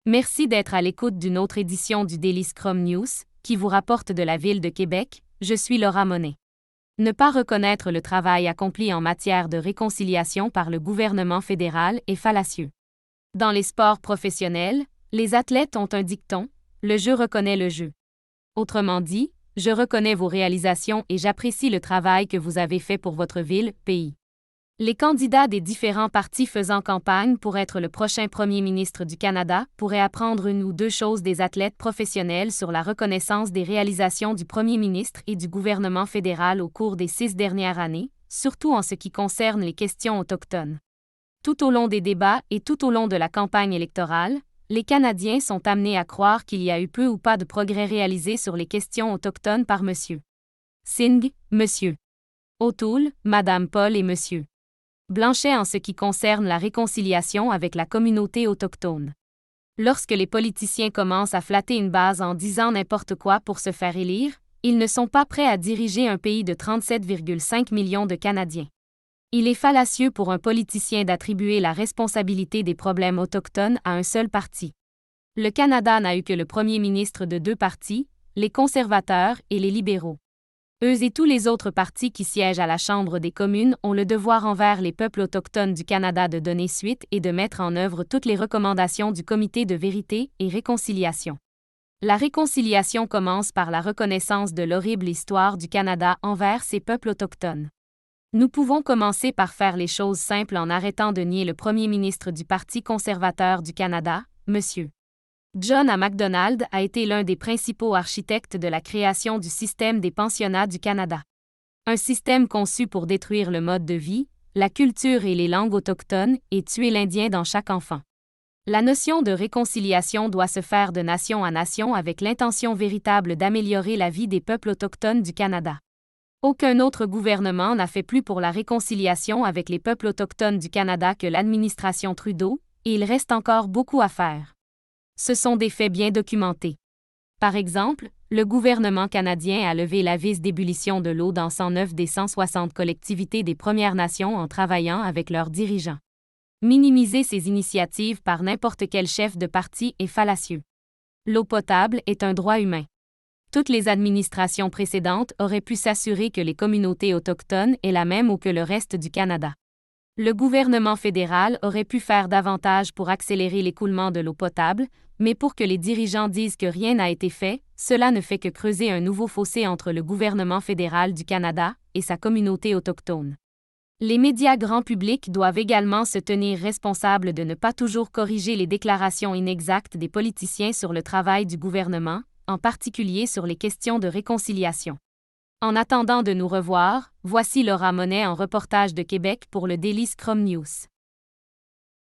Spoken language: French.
Merci d'être à l'écoute d'une autre édition du Daily Scrum News, qui vous rapporte de la Ville de Québec. Je suis Laura Monet. Ne pas reconnaître le travail accompli en matière de réconciliation par le gouvernement fédéral est fallacieux. Dans les sports professionnels, les athlètes ont un dicton, le jeu reconnaît le jeu. Autrement dit, je reconnais vos réalisations et j'apprécie le travail que vous avez fait pour votre ville, pays. Les candidats des différents partis faisant campagne pour être le prochain premier ministre du Canada pourraient apprendre une ou deux choses des athlètes professionnels sur la reconnaissance des réalisations du premier ministre et du gouvernement fédéral au cours des 6 dernières années, surtout en ce qui concerne les questions autochtones. Tout au long des débats et tout au long de la campagne électorale, les Canadiens sont amenés à croire qu'il y a eu peu ou pas de progrès réalisés sur les questions autochtones par M. Singh, M. O'Toole, Mme Paul et M. Blanchet en ce qui concerne la réconciliation avec la communauté autochtone. Lorsque les politiciens commencent à flatter une base en disant n'importe quoi pour se faire élire, ils ne sont pas prêts à diriger un pays de 37,5 millions de Canadiens. Il est fallacieux pour un politicien d'attribuer la responsabilité des problèmes autochtones à un seul parti. Le Canada n'a eu que le premier ministre de 2 partis, les conservateurs et les libéraux. Eux et tous les autres partis qui siègent à la Chambre des communes ont le devoir envers les peuples autochtones du Canada de donner suite et de mettre en œuvre toutes les recommandations du Comité de vérité et réconciliation. La réconciliation commence par la reconnaissance de l'horrible histoire du Canada envers ces peuples autochtones. Nous pouvons commencer par faire les choses simples en arrêtant de nier le premier ministre du Parti conservateur du Canada, M. John A. Macdonald a été l'un des principaux architectes de la création du système des pensionnats du Canada. Un système conçu pour détruire le mode de vie, la culture et les langues autochtones et tuer l'Indien dans chaque enfant. La notion de réconciliation doit se faire de nation à nation avec l'intention véritable d'améliorer la vie des peuples autochtones du Canada. Aucun autre gouvernement n'a fait plus pour la réconciliation avec les peuples autochtones du Canada que l'administration Trudeau, et il reste encore beaucoup à faire. Ce sont des faits bien documentés. Par exemple, le gouvernement canadien a levé la vis d'ébullition de l'eau dans 109 des 160 collectivités des Premières Nations en travaillant avec leurs dirigeants. Minimiser ces initiatives par n'importe quel chef de parti est fallacieux. L'eau potable est un droit humain. Toutes les administrations précédentes auraient pu s'assurer que les communautés autochtones aient la même eau que le reste du Canada. Le gouvernement fédéral aurait pu faire davantage pour accélérer l'écoulement de l'eau potable, mais pour que les dirigeants disent que rien n'a été fait, cela ne fait que creuser un nouveau fossé entre le gouvernement fédéral du Canada et sa communauté autochtone. Les médias grand public doivent également se tenir responsables de ne pas toujours corriger les déclarations inexactes des politiciens sur le travail du gouvernement, en particulier sur les questions de réconciliation. En attendant de nous revoir, voici Laura Monet en reportage de Québec pour le Daily Scrum News.